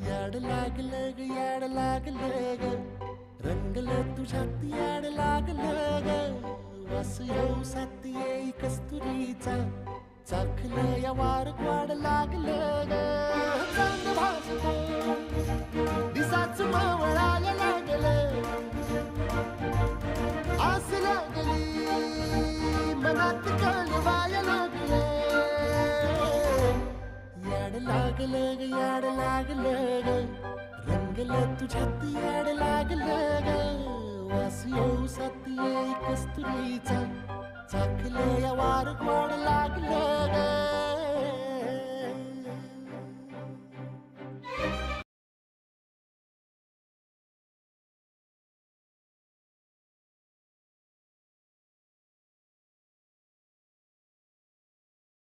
याड लागलं ग याड लागलं ग रंगलं तुझ्यात याड लागलं ग वास येऊ साथ येई कस्तुरीचा चाखलं या वार वाड लागलं ग चांद भासलं दिसाच मावळायला लागलं आस लागली मनात कळवायला लागलं याड लागलं ग याड लागलं ग रंगलं तुझ्यात याड लागलं ग वास येऊ साथ येई कस्तुरीचा चाखलं या वार वाड लागलं ग